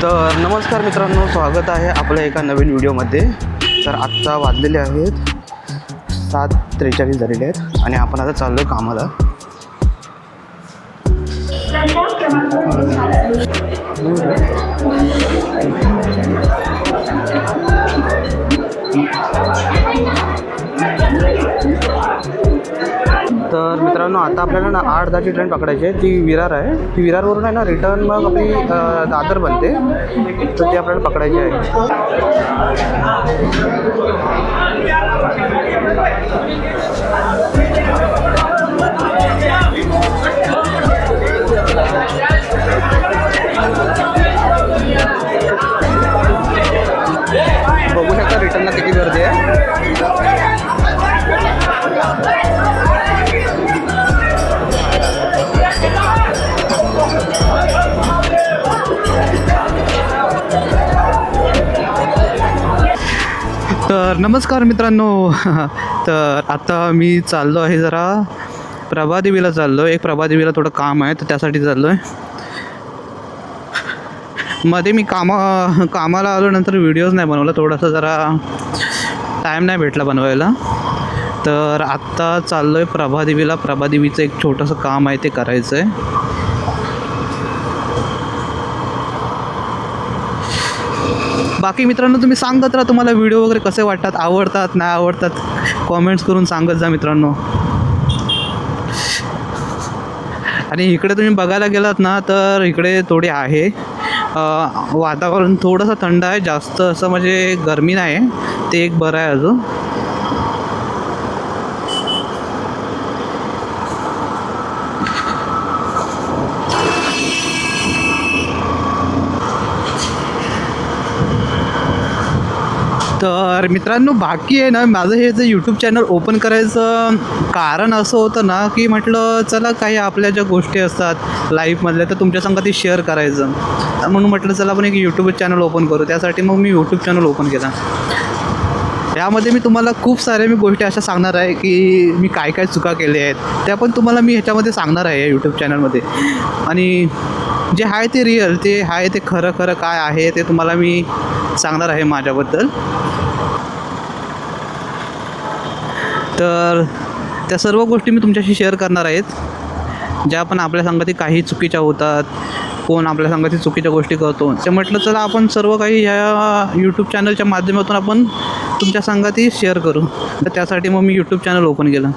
तर नमस्कार मित्रांनो, स्वागत आहे आपल्या एका नवीन व्हिडिओमध्ये. तर आत्ता वाजलेले आहेत 7:43 झालेले आहेत आणि आपण आता चाललो आहे कामाला. तर मित्रांनो, आता आपल्याला ना 8:10ची ट्रेन पकडायची आहे. ती विरार आहे. ती विरारवरून आहे ना रिटर्न मग आपली दादर बनते. तर ती आपल्याला पकडायची आहे. बघू शकता रिटर्नला किती गर्दी आहे. तर नमस्कार मित्रांनो, तर आता मी चाललो आहे जरा प्रभादेवीला चाललो आहे. एक प्रभादेवीला थोडं काम आहे, तर त्यासाठी चाललो आहे. मध्ये मी कामाला आलो, नंतर व्हिडिओज नाही बनवला, थोडासा जरा टाईम नाही भेटला बनवायला. तर आत्ता चाललो आहे प्रभादेवीला. प्रभादेवीचं एक छोटंसं काम आहे, ते करायचं आहे. बाकी मित्रांनो, तुम्ही सांगत राहा तुम्हाला व्हिडिओ वगैरे कसे वाटतात, आवडतात नाही आवडतात, कॉमेंट्स करून सांगत जा मित्रांनो. आणि इकडे तुम्ही बघायला गेलात ना, तर इकडे थोडी आहे वातावरण थोडंसं थंड आहे, जास्त असं म्हणजे गरमी नाही आहे, ते एक बरं आहे अजून. तर मित्रांनो, बाकी आहे ना, माझं हे जे यूट्यूब चॅनल ओपन करायचं कारण असं होतं ना, की म्हटलं चला काही आपल्या ज्या गोष्टी असतात लाईफमधल्या तर तुमच्या संग ती शेअर करायचं, म्हणून म्हटलं चला आपण एक यूट्यूब चॅनल ओपन करू. त्यासाठी मग मी यूट्यूब चॅनल ओपन केला. यामध्ये मी तुम्हाला खूप साऱ्या गोष्टी अशा सांगणार आहे की मी काय काय चुका केल्या आहेत, त्या पण तुम्हाला मी ह्याच्यामध्ये सांगणार आहे यूट्यूब चॅनलमध्ये. आणि जे आहे ते रिअल, ते आहे ते खरं खरं काय आहे ते तुम्हाला मी सांगणार आहे माझ्याबद्दल. तर त्या सर्व गोष्टी मी तुमच्याशी शेअर करणार आहेत, ज्या पण आपल्या संगती काही चुकीच्या होतात, कोण आपल्या संगती चुकीच्या गोष्टी करतो. ते म्हटलं चला आपण सर्व काही ह्या यूट्यूब चॅनलच्या माध्यमातून आपण तुमच्या संगती शेअर करू. तर त्यासाठी मग मी यूट्यूब चॅनल ओपन केलं.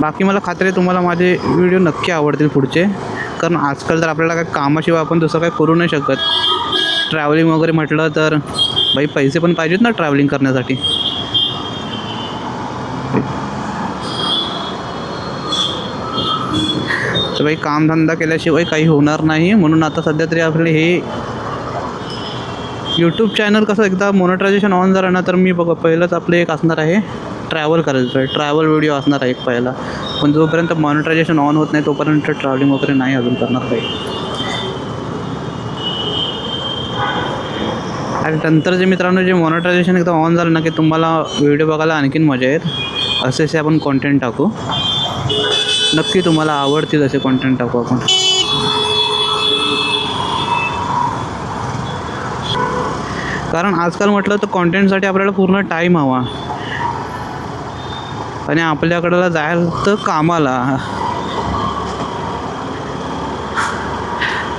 बाकी मला खात्री आहे तुम्हाला माझे व्हिडिओ नक्की आवडतील पुढचे, कारण आजकाल तर आपल्याला काही कामाशिवाय आपण दुसरं काही करू नाही शकत. ट्रॅव्हलिंग वगैरे म्हटलं तर भाई पैसे पण पाहिजेत ना ट्रॅव्हलिंग करण्यासाठी. तर भाई कामधंदा केल्याशिवाय काही होणार नाही, म्हणून आता सध्या तरी आपले हे यूट्यूब चॅनल कसं एकदा मोनेटायझेशन ऑन झालं ना, तर मी बघा पहिलंच आपलं एक असणार आहे ट्रॅव्हल करायचं आहे, ट्रॅव्हल व्हिडिओ असणार आहे एक पहिला. पण जोपर्यंत मॉनिटायझेशन ऑन होत नाही तोपर्यंत ट्रॅव्हलिंग वगैरे नाही अजून करणार काही. आणि नंतर जे मित्रांनो, जे मॉनिटायझेशन एकदा ऑन झालं ना, की तुम्हाला व्हिडिओ बघायला आणखीन मजा येईल. असे आपण कॉन्टेंट टाकू, नक्की तुम्हाला आवडतील असे कॉन्टेंट टाकू आपण. कारण आजकाल म्हटलं तर कॉन्टेंटसाठी आपल्याला पूर्ण टाईम हवा, आणि आपल्याकडं जायला तर कामाला,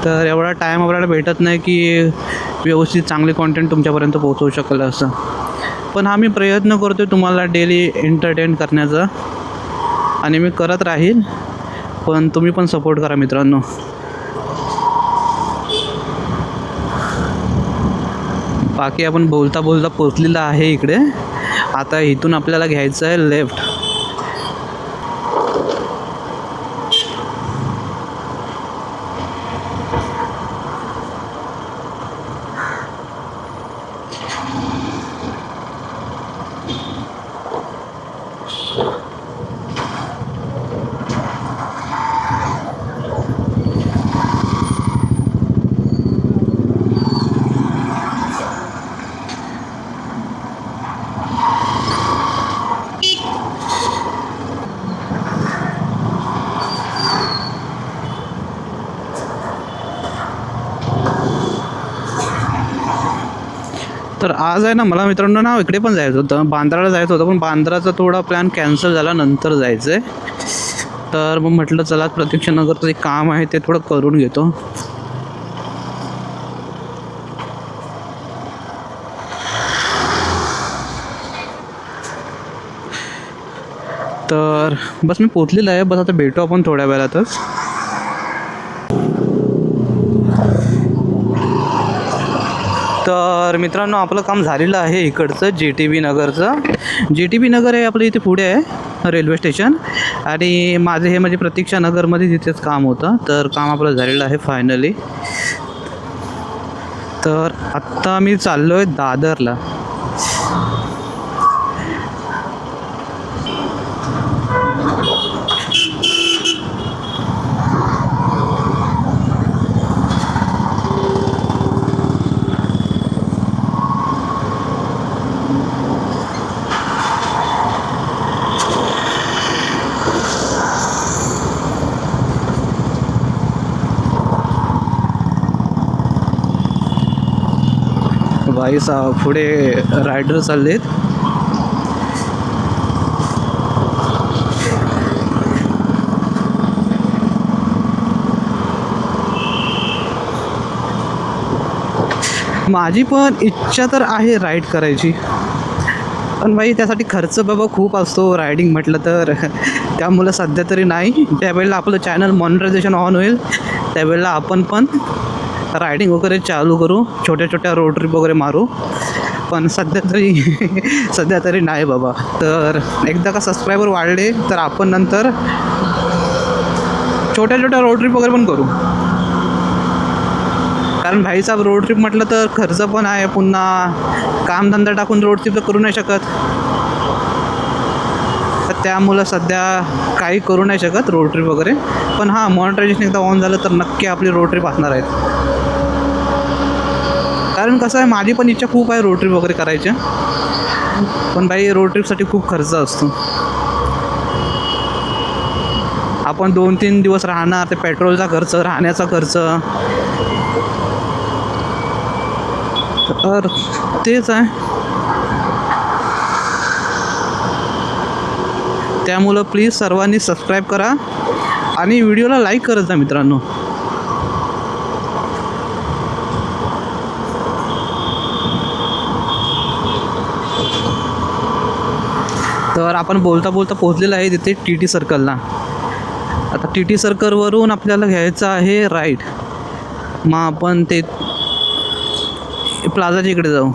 तर एवढा टाईम आपल्याला भेटत नाही की व्यवस्थित चांगले कॉन्टेंट तुमच्यापर्यंत पोहोचवू शकेल असं. पण आम्ही प्रयत्न करतो तुम्हाला डेली एंटरटेन करण्याचा, आणि मी करत राहील. पण तुम्ही पण सपोर्ट करा मित्रांनो. बाकी आपण बोलता बोलता पोचलेला आहे इकडे. आता इथून आपल्याला घ्यायचं आहे लेफ्ट. तर आज आहे ना मला मित्रांनो ना इकडे पण जायचं होतं, बांद्राला जायचं होतं, पण बांद्राचा थोडा प्लॅन कॅन्सल झाला, नंतर जायचं आहे. तर मग म्हटलं चला प्रतीक्षानगरचं एक काम आहे ते थोडं करून घेतो. तर बस मी पोचलेलं आहे, बस आता भेटू आपण थोड्या वेळातच. तर मित्रांनो आपलं काम झालेलं आहे इकडचं JTB नगरचं. JTB नगर हे आपलं इथे पुढे आहे रेल्वे स्टेशन, आणि माझं हे म्हणजे प्रतीक्षा नगरमध्ये तिथेच काम होतं. तर काम आपलं झालेलं आहे फायनली. तर आत्ता मी चाललो आहे दादरला. भाई साहब पुढे रायडर चाललेत. माझी पण इच्छा तर आहे राईड करायची, पण भाई त्यासाठी खर्च बाबा खूप असतो रायडिंग म्हटलं तर. त्यामुळं सध्या तरी नाही. त्यावेळेला आपलं चॅनल मॉनिटायझेशन ऑन होईल त्यावेळेला आपण पण रायडिंग वगैरे चालू करू, छोट्या छोट्या रोड ट्रिप वगैरे मारू. पण सध्या तरी नाही बाबा. तर एकदा का सबस्क्रायबर वाढले तर आपण नंतर छोट्या छोट्या रोड ट्रिप वगैरे पण करू. कारण भाईचा रोड ट्रिप म्हटलं तर खर्च पण आहे, पुन्हा कामधंदा टाकून रोड ट्रिप तर करू नाही शकत. तर त्यामुळं सध्या काही करू नाही शकत रोड ट्रिप वगैरे. पण हां, मॉनिटायझेशन एकदा ऑन झालं तर नक्की आपली रोड ट्रिप असणार आहेत. कारण कसं आहे, माझी पण इच्छा खूप आहे रोड ट्रिप वगैरे करायची, पण भाई रोड ट्रिपसाठी खूप खर्च असतो. आपण 2-3 दिवस राहणार, ते पेट्रोलचा खर्च, राहण्याचा खर्च, तर तेच आहे. त्यामुळं प्लीज सर्वांनी सबस्क्राईब करा आणि व्हिडिओला लाईक करत जा मित्रांनो. तर आपण बोलता बोलता पोहोचलेलं आहे तिथे TT सर्कलला. आता TT सर्कलवरून आपल्याला घ्यायचं आहे राईट. मग आपण ते प्लाझाच्या इकडे जाऊ.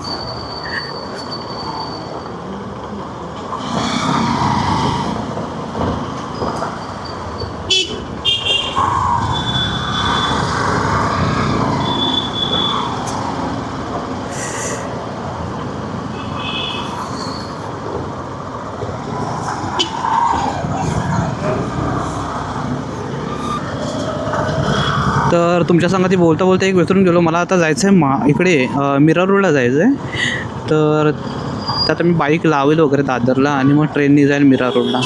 तर तुमच्या संगती बोलता बोलता एक विसरून गेलो, मला आता जायचं आहे इकडे मीरा रोडला जायचं आहे. तर आता मी बाईक लावेल वगैरे दादरला, आणि मग ट्रेननी जाईल मीरा रोडला.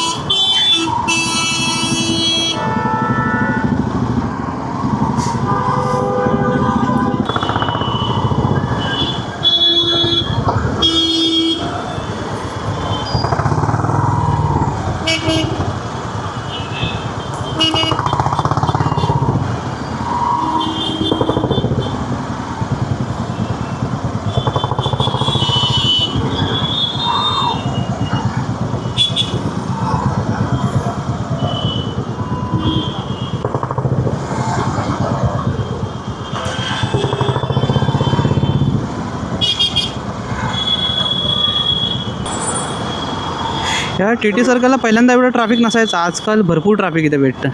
या TT सर्कलला पहिल्यांदा एवढं ट्रॅफिक नसायचं, आजकाल भरपूर ट्रॅफिक इथे भेटतं.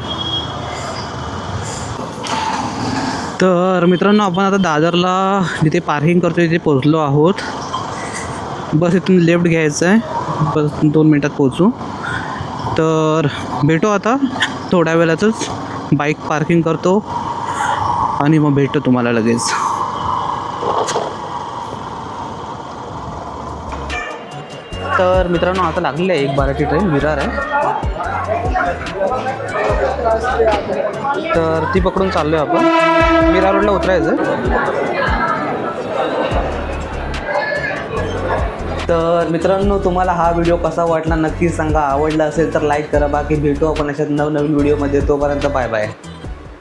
तर मित्रांनो आपण आता दादरला जिथे पार्किंग करतो तिथे पोचलो आहोत. बस इथून लेफ्ट घ्यायचं आहे, बस 2 मिनटात पोचू. तर भेटू आता थोड्या वेळातच. बाईक पार्किंग करतो आणि मग भेटतो तुम्हाला लगेच. तर मित्रांनो आता लागलेली आहे 1:12ची ट्रेन, विरार आहे. तर ती पकडून चाललो आहे आपण. विरार रोडला उतरायचं. तर मित्रांनो, तुम्हाला हा व्हिडिओ कसा वाटला नक्की सांगा. आवडला असेल तर लाईक करा. बाकी भेटू आपण अशात नवनवीन व्हिडिओमध्ये. तोपर्यंत बाय बाय.